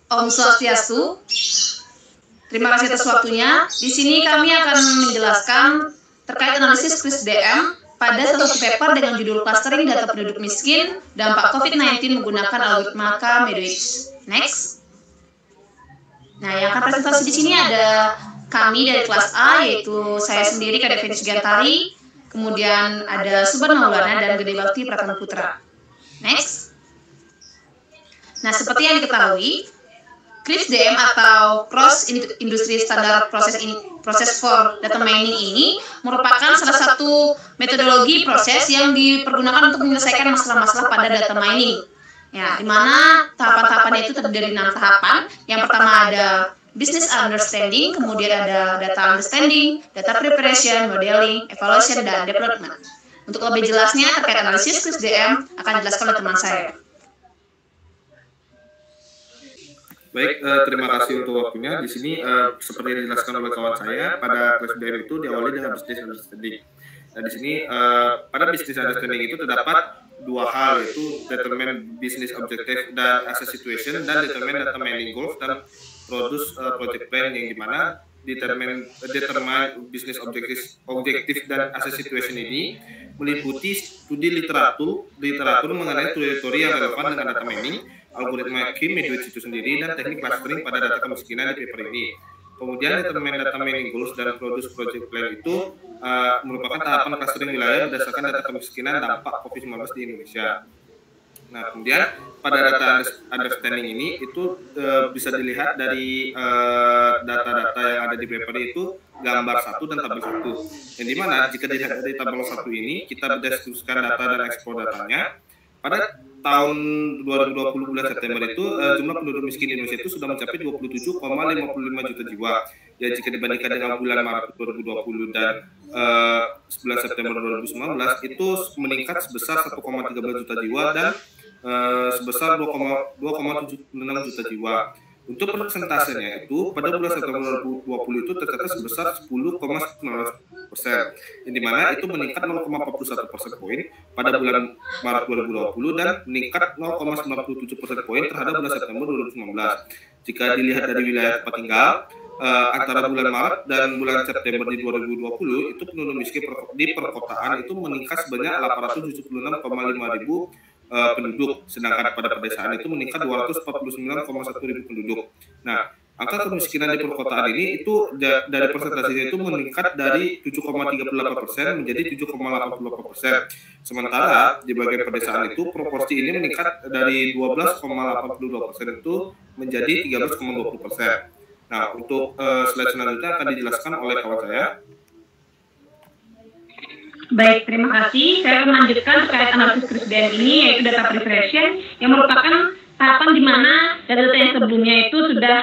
Om Swastiastu. Terima kasih atas waktunya. Di sini kami akan menjelaskan terkait analisis QuizDM pada salah satu paper dengan judul Clustering Data Penduduk Miskin, Dampak COVID-19 Menggunakan Algoritma K-Medowitz. Next. Nah, yang akan presentasi di sini ada kami dari kelas A, yaitu saya sendiri, Kak Devin Sugantari, kemudian ada Subhan Maulana dan Gede Bakti Pratama Putra. Next. Nah, seperti yang diketahui, QuizDM atau Cross Industry Standard Process for Data Mining ini merupakan salah satu metodologi proses yang dipergunakan untuk menyelesaikan masalah-masalah pada data mining. Ya, di mana tahapan-tahapannya itu terdiri dari 6 tahapan. Yang pertama ada business understanding, kemudian ada data understanding, data preparation, modeling, evaluation, dan development. Untuk lebih jelasnya terkait analisis QuizDM akan dijelaskan oleh teman saya. Baik, terima kasih untuk waktunya. Di sini seperti yang dijelaskan oleh kawan saya, pada QuizDM itu diawali dengan business understanding. Nah, di sini pada business understanding itu terdapat dua hal, yaitu determine business objective dan asset situation, dan determine data mining goals dan produce project plan, yang dimana determine business objective dan asset situation ini meliputi studi literatur mengenai teori yang relevan dengan data mining, algoritma K-Medowitz itu sendiri, dan teknik clustering pada data kemiskinan di paper ini. Kemudian determine data mining goals dan produce project plan itu merupakan tahapan clustering wilayah berdasarkan data kemiskinan dampak COVID-19 di Indonesia. Nah, kemudian pada data understanding ini itu bisa dilihat dari data-data yang ada di paper itu gambar 1 dan tabel 1. Yang dimana jika dilihat dari tabel 1 ini, kita berdiskusikan data dan ekspor datanya. Pada tahun 2020 bulan September itu jumlah penduduk miskin di Indonesia itu sudah mencapai 27,55 juta jiwa. Ya, jika dibandingkan dengan bulan Maret 2020 dan bulan September 2019 itu meningkat sebesar 1,13 juta jiwa dan sebesar 2,76 juta jiwa. Untuk persentasenya itu pada bulan September 2020 itu tercatat sebesar 10,19%, yang dimana itu meningkat 0,41 persen poin pada bulan Maret 2020 dan meningkat 0,97 persen poin terhadap bulan September 2019. Jika dilihat dari wilayah tempat tinggal, antara bulan Maret dan bulan September di 2020 itu penduduk miskin di perkotaan itu meningkat sebanyak 876,5 ribu penduduk, sedangkan pada pedesaan itu meningkat 249,1 ribu penduduk. Nah, angka kemiskinan di perkotaan ini itu dari persentasenya itu meningkat dari 7,38% menjadi 7,88%. Sementara di bagian pedesaan itu proporsi ini meningkat dari 12,82% itu menjadi 13,20%. Nah, untuk slide selanjutnya akan dijelaskan oleh kawan saya. Baik, terima kasih. Saya akan melanjutkan terkait analisis QuizDM ini, yaitu data preparation, yang merupakan tahapan di mana data-data yang sebelumnya itu sudah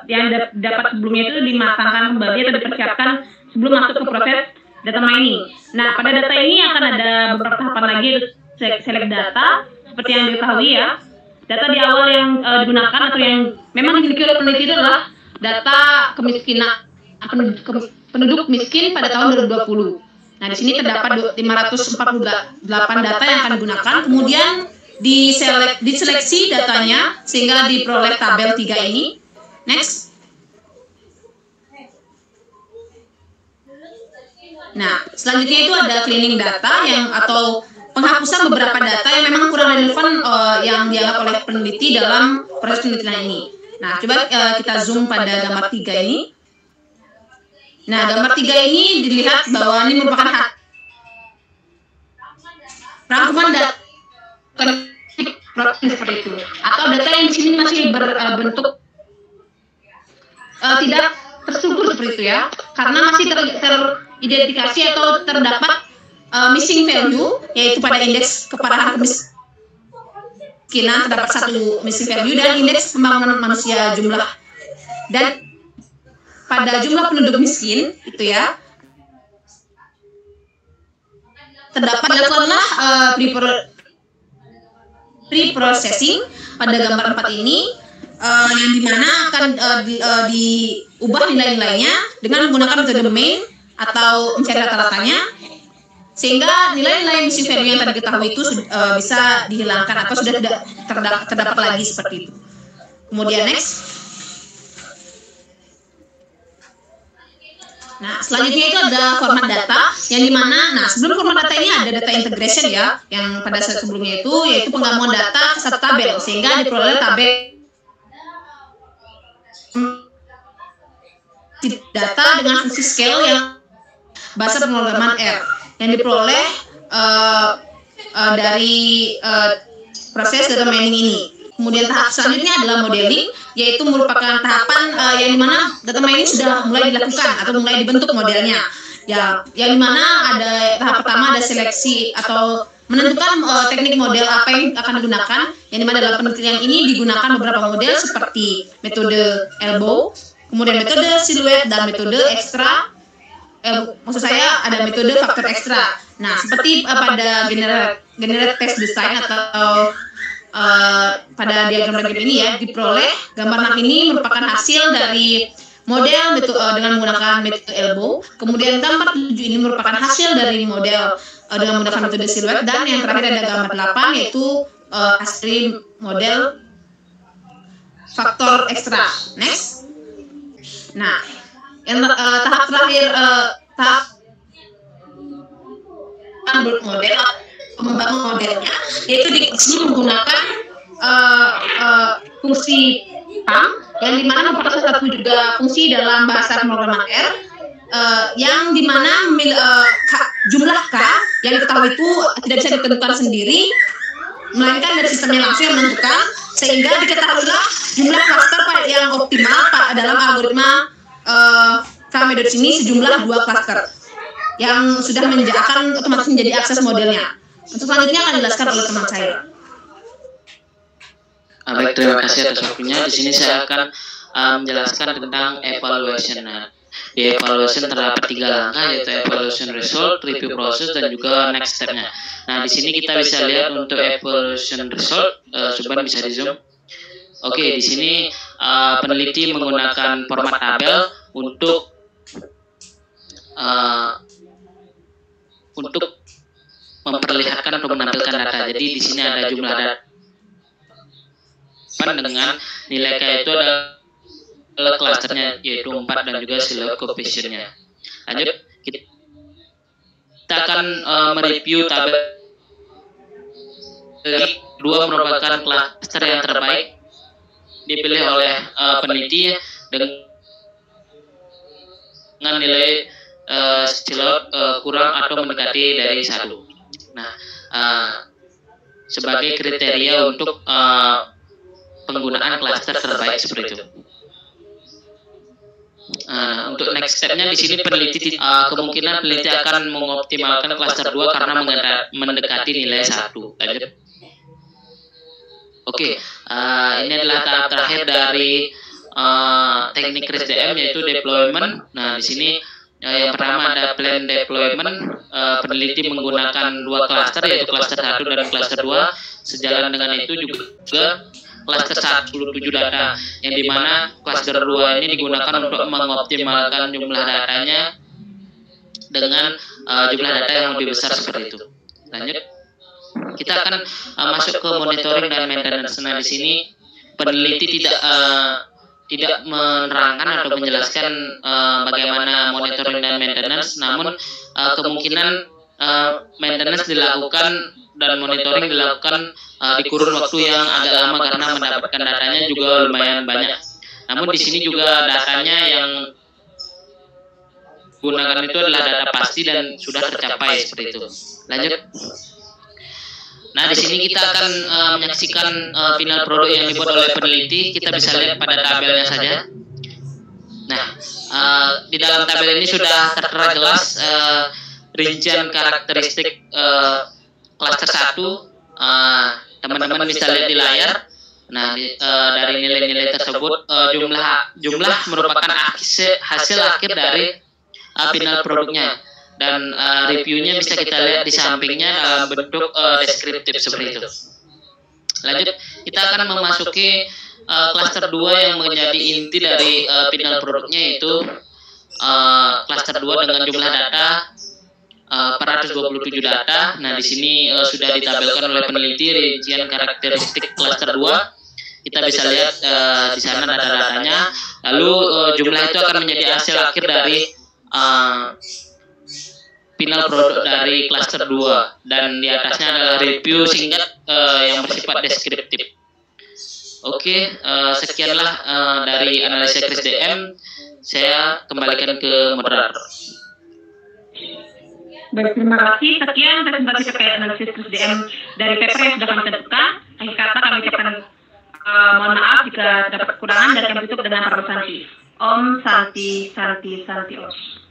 yang dapat sebelumnya itu dimatangkan kembali atau dipersiapkan sebelum masuk ke proses data mining. Nah, pada data ini akan ada beberapa tahapan lagi, yaitu select data, seperti yang diketahui ya. Data di awal yang digunakan atau yang memang dimiliki oleh peneliti itu adalah data kemiskinan penduduk miskin pada tahun 2020. Nah, di sini terdapat 548 data yang akan digunakan, kemudian diseleksi datanya sehingga diperoleh tabel 3 ini. Next. Nah, selanjutnya itu ada cleaning data atau penghapusan beberapa data yang memang kurang relevan yang dianggap oleh peneliti dalam proses penelitian ini. Nah, coba kita zoom pada gambar 3 ini. Nah, gambar 3 ini dilihat bahwa ini merupakan rangkuman data seperti itu, atau data yang di sini masih berbentuk tidak terstruktur seperti itu ya, karena masih teridentifikasi atau terdapat missing value, yaitu pada indeks keparahan kemiskinan terdapat 1 missing value, dan indeks pembangunan manusia jumlah, dan pada jumlah penduduk miskin itu ya terdapat dilakukanlah pre-processing pada gambar 4 ini, yang dimana akan diubah nilai-nilainya dengan menggunakan metode domain atau mencari rata-ratanya, sehingga nilai-nilai missing value yang tadi diketahui itu bisa dihilangkan atau sudah tidak terdapat lagi seperti itu. Kemudian next. Nah, selanjutnya itu ada format data yang dimana, nah sebelum format data ini ada data integration ya, yang pada saat sebelumnya itu yaitu penggabungan data ke satu tabel sehingga diperoleh tabel data dengan fungsi scale yang bahasa pemrograman R yang diperoleh dari proses data mining ini. Kemudian tahap selanjutnya adalah modeling, yaitu merupakan tahapan yang dimana data mining sudah mulai dilakukan atau mulai dibentuk modelnya. Ya, yang dimana ada tahap pertama ada seleksi atau menentukan teknik model apa yang akan digunakan. Yang dimana dalam penelitian ini digunakan beberapa model seperti metode elbow, kemudian metode siluet dan metode ekstra. Maksud saya ada metode faktor ekstra. Nah, seperti pada generate text design atau pada diagram ini ya, diperoleh gambar 6 ini merupakan hasil dari model dengan menggunakan metode elbow. Kemudian gambar 7 ini merupakan hasil dari model dengan menggunakan metode siluet, dan yang terakhir ada gambar 8 yaitu hasil model faktor ekstra. Next. Nah, yang tahap terakhir tahap model membangun modelnya, yaitu di sini menggunakan fungsi PAM yang dimana merupakan salah satu juga fungsi dalam bahasa pemrograman R, yang dimana jumlah K yang diketahui itu tidak bisa ditentukan sendiri, melainkan dari sistemnya langsung yang menentukan, sehingga diketahuilah jumlah klaster yang optimal dalam algoritma K-metode ini sejumlah 2 klaster yang sudah akan otomatis menjadi akses modelnya. Untuk selanjutnya akan dijelaskan oleh teman saya. Baik, terima kasih atas waktunya. Di sini saya akan menjelaskan tentang evaluation. Nah, di evaluation terdapat 3 langkah, yaitu evaluation result, review process, dan juga next step-nya. Nah, di sini kita bisa lihat untuk evaluation result, Subhan bisa di zoom. Oke, di sini peneliti menggunakan format tabel untuk memperlihatkan atau menampilkan data. Jadi di sini ada jumlah data dengan nilai K itu adalah klasternya, yaitu 4 dan juga siluet coefficient-nya. Lanjut, kita akan mereview tabel. 2 merupakan klaster yang terbaik dipilih oleh peneliti dengan nilai siluet kurang atau mendekati dari 1. Nah, sebagai kriteria untuk penggunaan klaster terbaik seperti itu. Untuk next step-nya di sini peneliti kemungkinan peneliti akan mengoptimalkan klaster 2 karena mendekati nilai 1. Lanjut. Oke, ini adalah tahap terakhir dari teknik CRISP-DM, yaitu deployment. Nah, di sini yang pertama ada plan deployment. Peneliti menggunakan 2 klaster, yaitu klaster 1 dan klaster 2. Sejalan dengan itu juga klaster 17 data, yang dimana klaster 2 ini digunakan untuk mengoptimalkan jumlah datanya dengan jumlah data yang lebih besar seperti itu. Lanjut, kita akan masuk ke monitoring dan maintenance. Nah, di sini peneliti tidak menerangkan atau menjelaskan bagaimana monitoring dan maintenance, namun kemungkinan maintenance dilakukan dan monitoring dilakukan di kurun waktu yang agak lama karena mendapatkan datanya juga lumayan banyak. Namun di sini juga datanya yang gunakan itu adalah data pasti dan sudah tercapai seperti itu. Lanjut. Nah, di sini kita akan menyaksikan final produk yang dibuat oleh peneliti. Kita bisa lihat pada tabelnya saja. Nah, di dalam tabel ini sudah tertera jelas rincian karakteristik klaster 1. Teman-teman bisa lihat di layar. Nah, dari nilai-nilai tersebut jumlah merupakan hasil akhir dari final produknya. Dan reviewnya bisa kita lihat di sampingnya dalam bentuk deskriptif seperti itu. Lanjut, kita akan memasuki klaster 2 yang menjadi inti dari final produknya, yaitu klaster 2 dengan jumlah data 427 data. Nah, di sini sudah ditabelkan oleh peneliti rincian karakteristik klaster 2 kita bisa lihat di sana data-datanya. Lalu jumlah itu akan menjadi hasil akhir dari final produk dari klaster 2, dan di atasnya adalah review singkat yang bersifat deskriptif. Oke, sekianlah dari analisa kris DM. Saya kembalikan ke moderator. Baik, terima kasih. Sekian presentasi terkait analisis kris DM dari paper yang sudah kami tentukan. Akhir kata kami ucapkan mohon maaf jika terdapat kekurangan, dan kami tutup dengan pesan Om Santi Santi Santi Os.